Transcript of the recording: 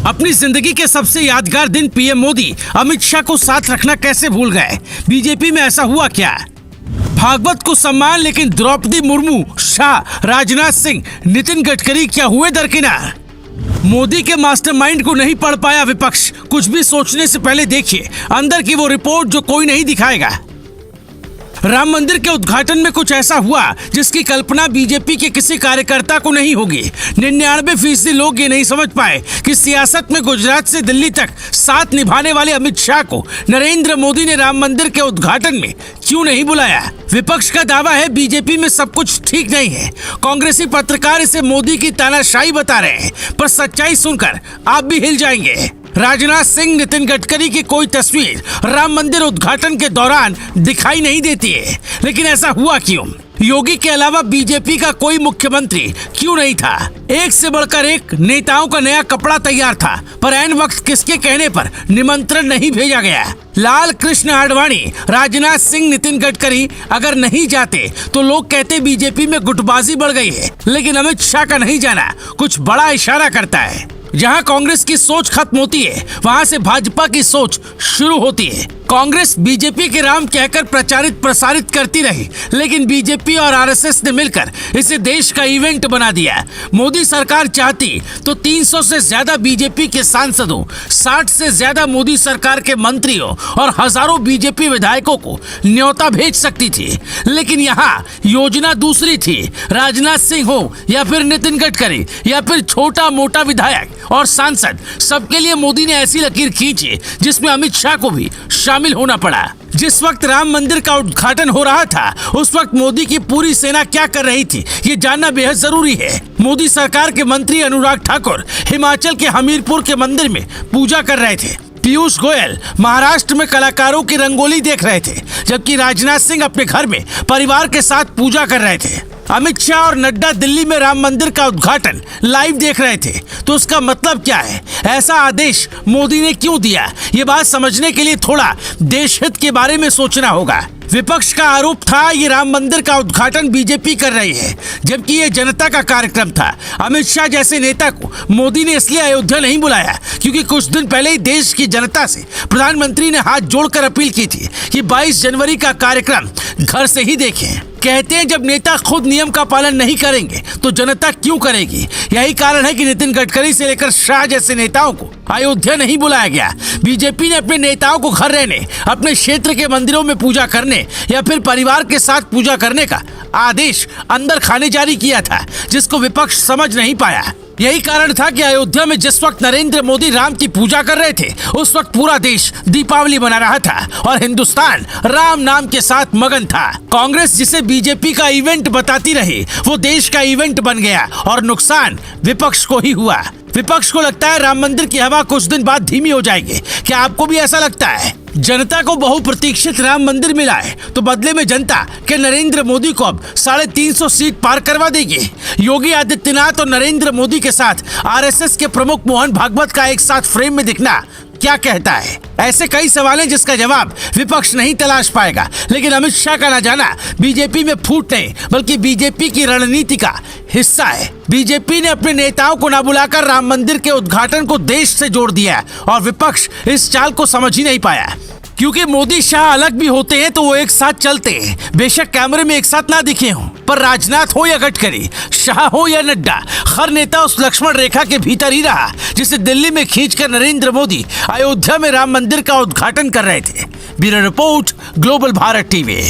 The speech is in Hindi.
अपनी जिंदगी के सबसे यादगार दिन पीएम मोदी अमित शाह को साथ रखना कैसे भूल गए? बीजेपी में ऐसा हुआ क्या? भागवत को सम्मान लेकिन द्रौपदी मुर्मू, शाह, राजनाथ सिंह, नितिन गडकरी क्या हुए दरकिनार? मोदी के मास्टरमाइंड को नहीं पढ़ पाया विपक्ष। कुछ भी सोचने से पहले देखिए अंदर की वो रिपोर्ट जो कोई नहीं दिखाएगा। राम मंदिर के उद्घाटन में कुछ ऐसा हुआ जिसकी कल्पना बीजेपी के किसी कार्यकर्ता को नहीं होगी। 99% लोग ये नहीं समझ पाए कि सियासत में गुजरात से दिल्ली तक साथ निभाने वाले अमित शाह को नरेंद्र मोदी ने राम मंदिर के उद्घाटन में क्यों नहीं बुलाया। विपक्ष का दावा है बीजेपी में सब कुछ ठीक नहीं है। कांग्रेसी पत्रकार इसे मोदी की तानाशाही बता रहे हैं, पर सच्चाई सुनकर आप भी हिल जाएंगे। राजनाथ सिंह, नितिन गडकरी की कोई तस्वीर राम मंदिर उद्घाटन के दौरान दिखाई नहीं देती है। लेकिन ऐसा हुआ क्यों? योगी के अलावा बीजेपी का कोई मुख्यमंत्री क्यों नहीं था? एक से बढ़कर एक नेताओं का नया कपड़ा तैयार था, पर ऐन वक्त किसके कहने पर निमंत्रण नहीं भेजा गया? लाल कृष्ण आडवाणी, राजनाथ सिंह, नितिन गडकरी अगर नहीं जाते तो लोग कहते बीजेपी में गुटबाजी बढ़ गई है। लेकिन अमित शाह का नहीं जाना कुछ बड़ा इशारा करता है। जहां कांग्रेस की सोच खत्म होती है वहां से भाजपा की सोच शुरू होती है। कांग्रेस बीजेपी के राम कहकर प्रचारित प्रसारित करती रही, लेकिन बीजेपी और आरएसएस ने मिलकर इसे देश का इवेंट बना दिया। मोदी सरकार चाहती तो 300 से ज्यादा बीजेपी के सांसदों, 60 से ज्यादा मोदी सरकार के मंत्रियों और हजारों बीजेपी विधायकों को न्योता भेज सकती थी। लेकिन यहाँ योजना दूसरी थी। राजनाथ सिंह हो या फिर नितिन गडकरी या फिर छोटा मोटा विधायक और सांसद, सबके लिए मोदी ने ऐसी लकीर खींची जिसमें अमित शाह को भी शामिल होना पड़ा। जिस वक्त राम मंदिर का उद्घाटन हो रहा था उस वक्त मोदी की पूरी सेना क्या कर रही थी ये जानना बेहद जरूरी है। मोदी सरकार के मंत्री अनुराग ठाकुर हिमाचल के हमीरपुर के मंदिर में पूजा कर रहे थे। पीयूष गोयल महाराष्ट्र में कलाकारों की रंगोली देख रहे थे, जबकि राजनाथ सिंह अपने घर में परिवार के साथ पूजा कर रहे थे। अमित शाह और नड्डा दिल्ली में राम मंदिर का उद्घाटन लाइव देख रहे थे। तो उसका मतलब क्या है? ऐसा आदेश मोदी ने क्यों दिया? ये बात समझने के लिए थोड़ा देश हित के बारे में सोचना होगा। विपक्ष का आरोप था ये राम मंदिर का उद्घाटन बीजेपी कर रही है, जबकि ये जनता का कार्यक्रम था। अमित शाह जैसे नेता को मोदी ने इसलिए अयोध्या नहीं बुलाया क्योंकि कुछ दिन पहले ही देश की जनता से प्रधानमंत्री ने हाथ जोड़कर अपील की थी कि 22 जनवरी का कार्यक्रम घर से ही देखें। कहते हैं जब नेता खुद नियम का पालन नहीं करेंगे तो जनता क्यों करेगी? यही कारण है कि नितिन गडकरी से लेकर शाह जैसे नेताओं को अयोध्या नहीं बुलाया गया। बीजेपी ने अपने नेताओं को घर रहने, अपने क्षेत्र के मंदिरों में पूजा करने या फिर परिवार के साथ पूजा करने का आदेश अंदर खाने जारी किया था, जिसको विपक्ष समझ नहीं पाया। यही कारण था कि अयोध्या में जिस वक्त नरेंद्र मोदी राम की पूजा कर रहे थे उस वक्त पूरा देश दीपावली मना रहा था और हिंदुस्तान राम नाम के साथ मगन था। कांग्रेस जिसे बीजेपी का इवेंट बताती रही वो देश का इवेंट बन गया और नुकसान विपक्ष को ही हुआ। विपक्ष को लगता है राम मंदिर की हवा कुछ दिन बाद धीमी हो जाएगी। क्या आपको भी ऐसा लगता है? जनता को बहुप्रतीक्षित राम मंदिर मिला है तो बदले में जनता के नरेंद्र मोदी को अब 350 सीट पार करवा देगी। योगी आदित्यनाथ और नरेंद्र मोदी के साथ आरएसएस के प्रमुख मोहन भागवत का एक साथ फ्रेम में दिखना क्या कहता है? ऐसे कई सवाल हैं जिसका जवाब विपक्ष नहीं तलाश पाएगा। लेकिन अमित शाह का न जाना बीजेपी में फूट नहीं बल्कि बीजेपी की रणनीति का हिस्सा है। बीजेपी ने अपने नेताओं को न बुलाकर राम मंदिर के उद्घाटन को देश से जोड़ दिया और विपक्ष इस चाल को समझ ही नहीं पाया। क्योंकि मोदी शाह अलग भी होते हैं तो वो एक साथ चलते हैं, बेशक कैमरे में एक साथ ना दिखे हों, पर राजनाथ हो या गडकरी, शाह हो या नड्डा, हर नेता उस लक्ष्मण रेखा के भीतर ही रहा जिसे दिल्ली में खींचकर नरेंद्र मोदी अयोध्या में राम मंदिर का उद्घाटन कर रहे थे। Bureau report, global Bharat TV.